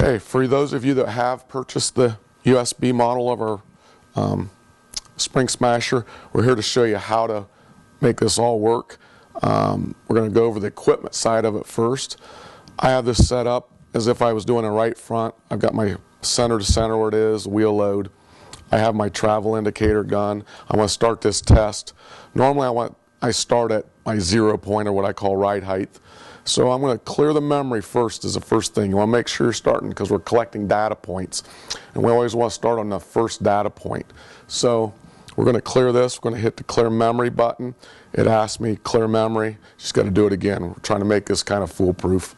Okay, for those of you that have purchased the USB model of our Spring Smasher, we're here to show you how to make this all work. We're going to go over the equipment side of it first. I have this set up as if I was doing a right front. I've got my center to center where it is, wheel load. I have my travel indicator gun. I want to start this test. Normally I start at my 0 point, or what I call ride height. So I'm going to clear the memory first as the first thing. You want to make sure you're starting, because we're collecting data points. And we always want to start on the first data point. So we're going to clear this. We're going to hit the clear memory button. It asks me clear memory. Just got to do it again. We're trying to make this kind of foolproof.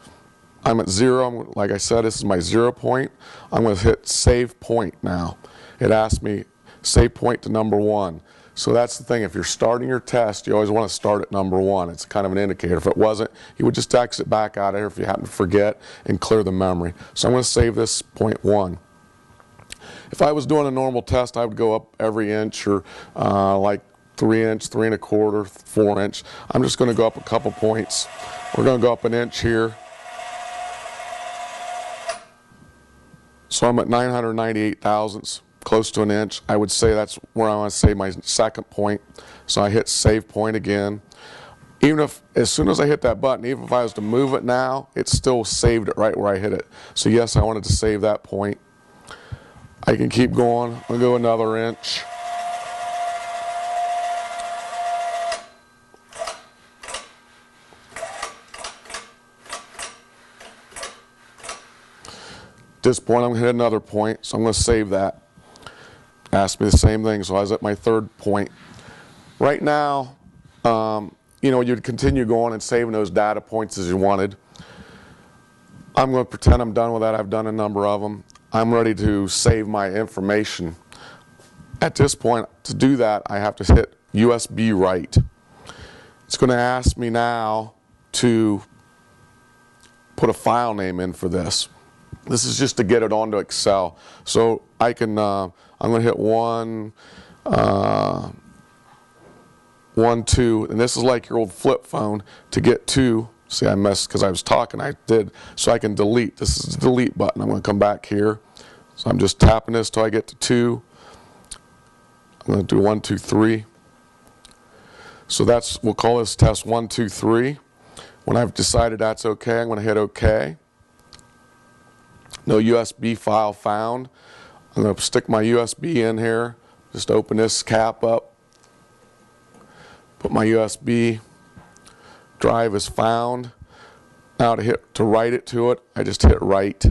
I'm at 0. Like I said, this is my 0 point. I'm going to hit save point now. It asks me save point to number 1. So that's the thing. If you're starting your test, you always want to start at number 1. It's kind of an indicator. If it wasn't, you would just exit back out of here if you happen to forget and clear the memory. So I'm going to save this point 1. If I was doing a normal test, I would go up every inch, or like 3 inch, 3 1/4, 4 inch. I'm just going to go up a couple points. We're going to go up an inch here. So I'm at 998 thousandths. Close to an inch. I would say that's where I want to save my second point. So I hit save point again. Even if, as soon as I hit that button, even if I was to move it now, it still saved it right where I hit it. So yes, I wanted to save that point. I can keep going. I'll go another inch. At this point, I'm going to hit another point, so I'm going to save that. Asked me the same thing, so I was at my third point. Right now, you know, you'd continue going and saving those data points as you wanted. I'm going to pretend I'm done with that. I've done a number of them. I'm ready to save my information. At this point, to do that, I have to hit USB write. It's going to ask me now to put a file name in for this. This is just to get it onto Excel. So I can, I'm going to hit 1, 1, 2, and this is like your old flip phone. To get 2, see, I messed because I was talking, I did, so I can delete. This is the delete button. I'm going to come back here. So I'm just tapping this till I get to 2. I'm going to do 1, 2, 3. So that's, we'll call this test 1, 2, 3. When I've decided that's okay, I'm going to hit OK. No USB file found. I'm going to stick my USB in here. Just open this cap up. Put my USB drive is found. Now to write it to it, I just hit write.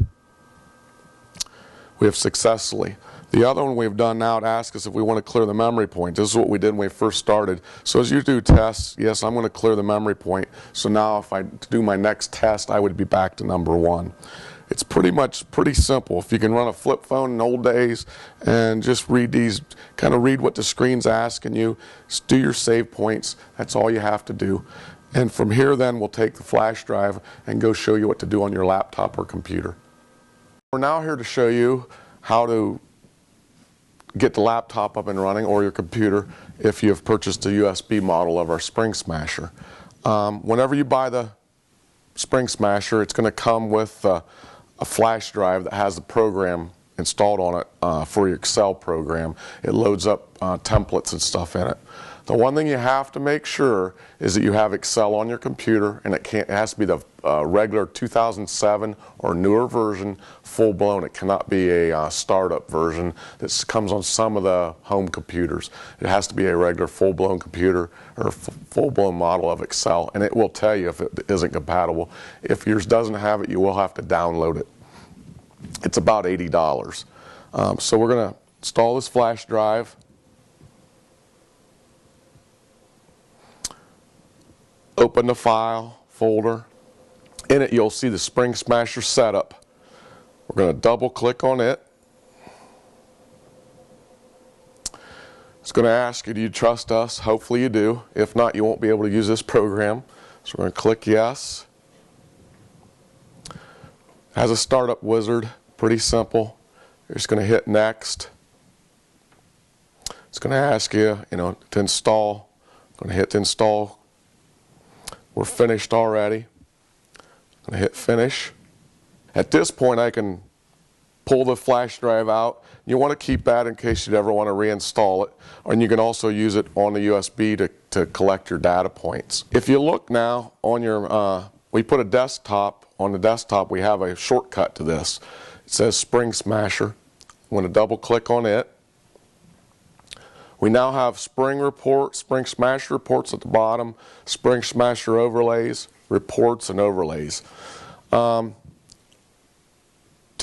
We have successfully. The other one we've done now, it asks us if we want to clear the memory point. This is what we did when we first started. So as you do tests, yes, I'm going to clear the memory point. So now if I do my next test, I would be back to number 1. It's pretty simple. If you can run a flip phone in old days and just read these, kind of read what the screen's asking you, just do your save points. That's all you have to do. And from here then we'll take the flash drive and go show you what to do on your laptop or computer. We're now here to show you how to get the laptop up and running, or your computer, if you have purchased a USB model of our Spring Smasher. Whenever you buy the Spring Smasher, it's going to come with a flash drive that has the program installed on it for your Excel program. It loads up templates and stuff in it. The one thing you have to make sure is that you have Excel on your computer, and it has to be the regular 2007 or newer version, full-blown. It cannot be a startup version that comes on some of the home computers. It has to be a regular full-blown computer or full-blown model of Excel, and it will tell you if it isn't compatible. If yours doesn't have it, you will have to download it. It's about $80. So we're going to install this flash drive. Open the file folder. In it you'll see the Spring Smasher setup. We're going to double click on it. It's going to ask you, do you trust us? Hopefully you do. If not, you won't be able to use this program. So we're going to click yes. It has a startup wizard, pretty simple. You're just going to hit next. It's going to ask you, to install. I'm going to hit install. We're finished already. I'm going to hit finish. At this point I can pull the flash drive out. You want to keep that in case you ever want to reinstall it, and you can also use it on the USB to collect your data points. If you look now on your, we put a desktop. On the desktop we have a shortcut to this. It says Spring Smasher. I'm going to double click on it. We now have Spring Smasher reports at the bottom, Spring Smasher overlays, reports and overlays. To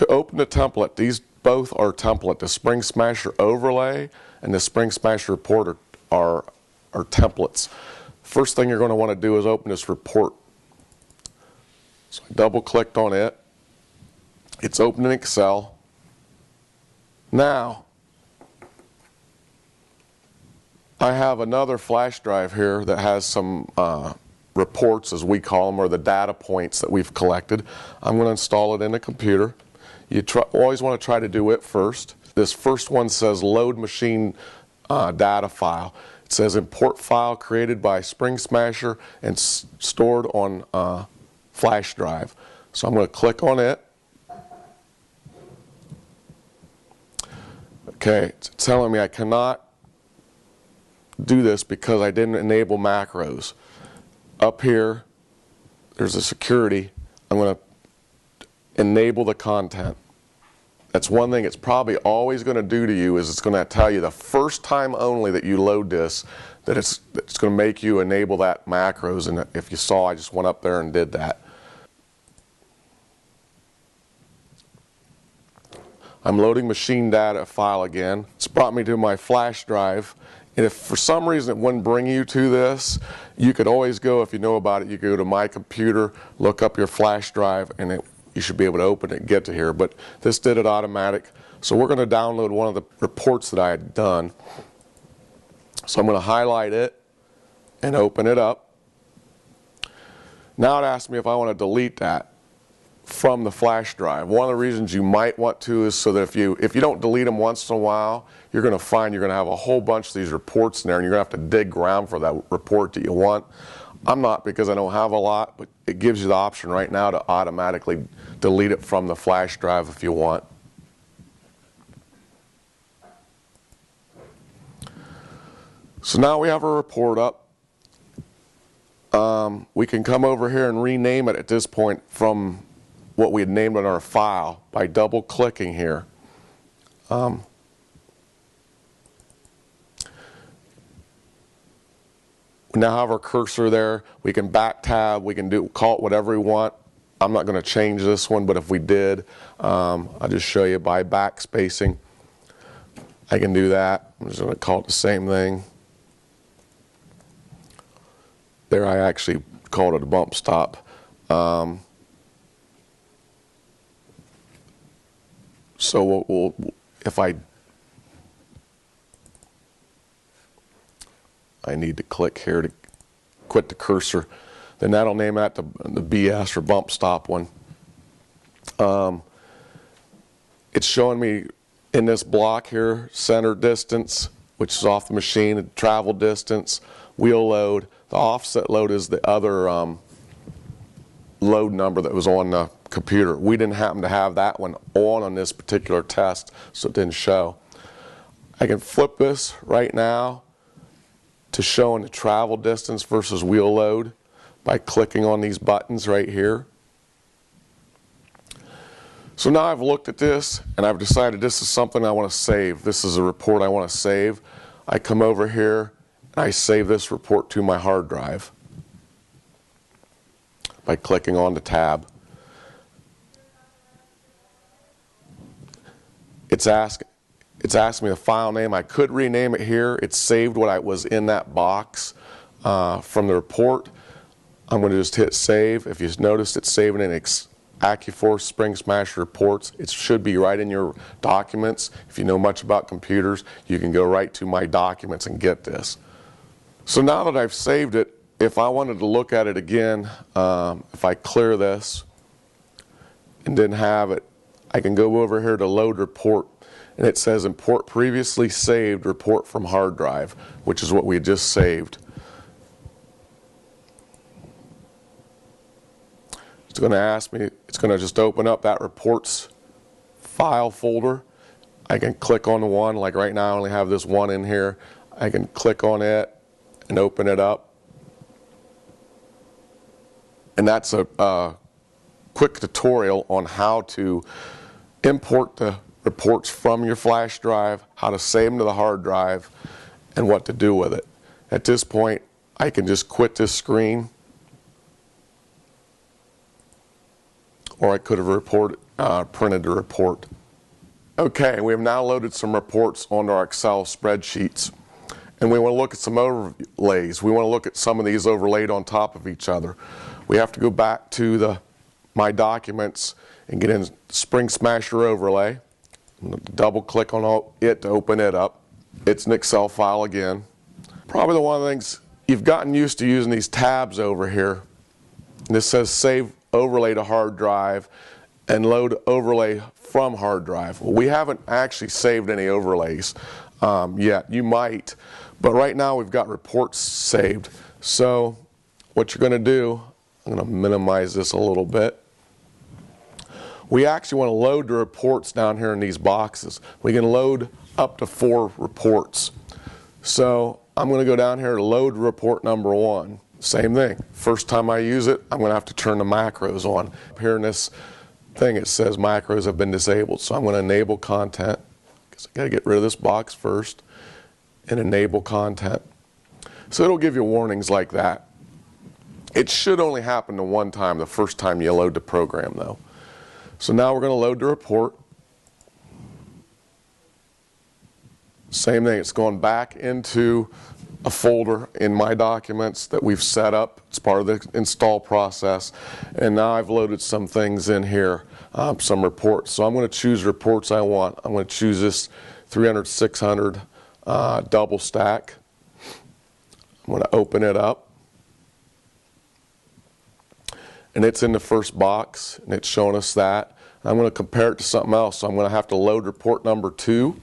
open the template, these both are template. The Spring Smasher overlay and the Spring Smasher report are templates. First thing you're going to want to do is open this report. So I double clicked on it. It's open in Excel. Now I have another flash drive here that has some reports, as we call them, or the data points that we've collected. I'm going to install it in the computer. You always want to try to do it first. This first one says load machine data file. It says import file created by Spring Smasher and stored on flash drive. So I'm going to click on it. Okay, it's telling me I cannot do this because I didn't enable macros. Up here, there's a security. I'm going to enable the content. That's one thing it's probably always going to do to you, is it's going to tell you the first time only that you load this that it's going to make you enable that macros. And if you saw, I just went up there and did that. I'm loading machine data file again. It's brought me to my flash drive. And if for some reason it wouldn't bring you to this, you could always go, if you know about it, you could go to My Computer, look up your flash drive, and you should be able to open it and get to here. But this did it automatic. So we're going to download one of the reports that I had done. So I'm going to highlight it and open it up. Now it asks me if I want to delete that from the flash drive. One of the reasons you might want to is so that if you don't delete them once in a while, you're going to find you're going to have a whole bunch of these reports in there, and you're going to have to dig around for that report that you want. I'm not, because I don't have a lot, but it gives you the option right now to automatically delete it from the flash drive if you want. So now we have a report up. We can come over here and rename it at this point from what we had named on our file by double clicking here. We now have our cursor there. We can back tab, we can call it whatever we want. I'm not going to change this one, but if we did, I'll just show you by backspacing. I can do that. I'm just going to call it the same thing. There, I actually called it a bump stop. So if I need to click here to quit the cursor, then that'll name that the BS or bump stop one. It's showing me in this block here, center distance, which is off the machine, travel distance, wheel load. The offset load is the other load number that was on the computer. We didn't happen to have that one on this particular test, so it didn't show. I can flip this right now to showing the travel distance versus wheel load by clicking on these buttons right here. So now I've looked at this and I've decided this is something I want to save. This is a report I want to save. I come over here and I save this report to my hard drive by clicking on the tab. It's asking me the file name. I could rename it here. It's saved what I was in that box from the report. I'm going to just hit save. If you noticed, it's saving in Accu-Force Spring Smasher reports. It should be right in your documents. If you know much about computers, you can go right to my documents and get this. So now that I've saved it, if I wanted to look at it again, if I clear this and didn't have it, I can go over here to load report, and it says import previously saved report from hard drive, which is what we had just saved. It's going to ask me, it's going to just open up that reports file folder, I can click on the one, like right now I only have this one in here. I can click on it and open it up. And that's a quick tutorial on how to import the reports from your flash drive, how to save them to the hard drive, and what to do with it. At this point, I can just quit this screen, or I could have printed the report. Okay, we have now loaded some reports onto our Excel spreadsheets, and we want to look at some overlays. We want to look at some of these overlaid on top of each other. We have to go back to My Documents and get in Spring Smasher Overlay. I'm going to double click on it to open it up. It's an Excel file again. Probably one of the things you've gotten used to using these tabs over here. This says Save Overlay to Hard Drive and Load Overlay from Hard Drive. Well, we haven't actually saved any overlays yet. You might, but right now we've got reports saved. So what you're going to do, I'm going to minimize this a little bit. We actually want to load the reports down here in these boxes. We can load up to 4 reports. So I'm going to go down here to load report number 1. Same thing. First time I use it, I'm going to have to turn the macros on. Here in this thing it says macros have been disabled. So I'm going to enable content, because I got to get rid of this box first, and enable content. So it'll give you warnings like that. It should only happen to one time, the first time you load the program though. So now we're going to load the report. Same thing, it's going back into a folder in My Documents that we've set up. It's part of the install process. And now I've loaded some things in here, some reports. So I'm going to choose reports I want. I'm going to choose this 300-600 double stack. I'm going to open it up. And it's in the first box, and it's showing us that. I'm going to compare it to something else, so I'm going to have to load report number 2.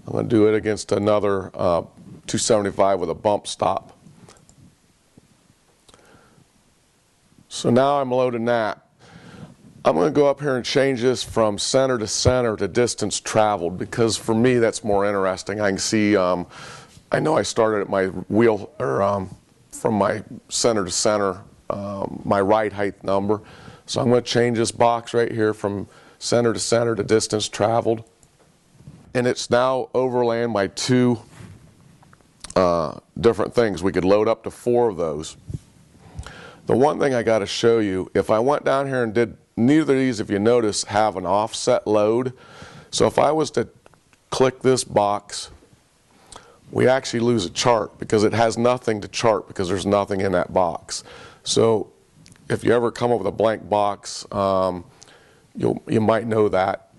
I'm going to do it against another 275 with a bump stop. So now I'm loading that. I'm going to go up here and change this from center to center to distance traveled, because for me that's more interesting. I can see, I know I started at my wheel, or from my center to center, my right height number. So I'm going to change this box right here from center to distance traveled. And it's now overlaying my 2 different things. We could load up to 4 of those. The one thing I got to show you, if I went down here and did, neither of these, if you notice, have an offset load. So if I was to click this box, we actually lose a chart because it has nothing to chart, because there's nothing in that box. So if you ever come up with a blank box, you might know that,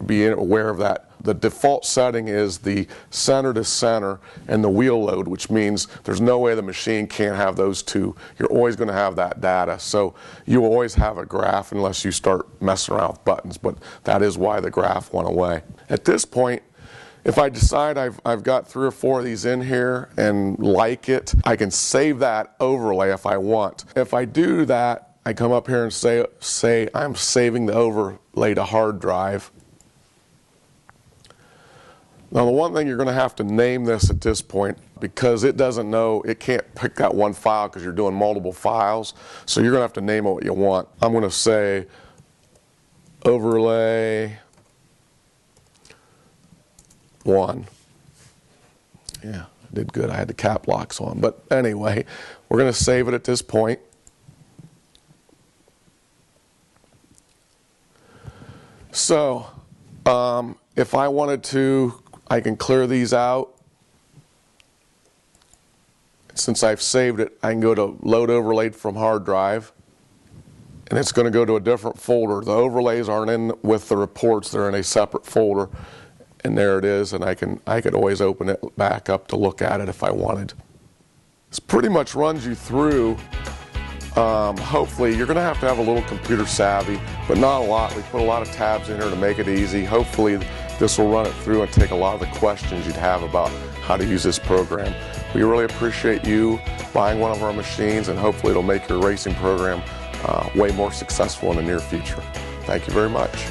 be aware of that. The default setting is the center to center and the wheel load, which means there's no way the machine can't have those 2. You're always going to have that data. So you always have a graph unless you start messing around with buttons, but that is why the graph went away. At this point, if I decide I've got 3 or 4 of these in here and like it, I can save that overlay if I want. If I do that, I come up here and say I'm saving the overlay to hard drive. Now the one thing, you're going to have to name this at this point, because it doesn't know, it can't pick that one file because you're doing multiple files. So you're going to have to name it what you want. I'm going to say overlay 1. Yeah, I did good. I had the cap locks on. But anyway, we're going to save it at this point. So if I wanted to, I can clear these out. Since I've saved it, I can go to Load Overlay from Hard Drive, and it's going to go to a different folder. The overlays aren't in with the reports. They're in a separate folder. And there it is, and I could always open it back up to look at it if I wanted. This pretty much runs you through. Hopefully, you're going to have a little computer savvy, but not a lot. We put a lot of tabs in here to make it easy. Hopefully, this will run it through and take a lot of the questions you'd have about how to use this program. We really appreciate you buying one of our machines, and hopefully it'll make your racing program way more successful in the near future. Thank you very much.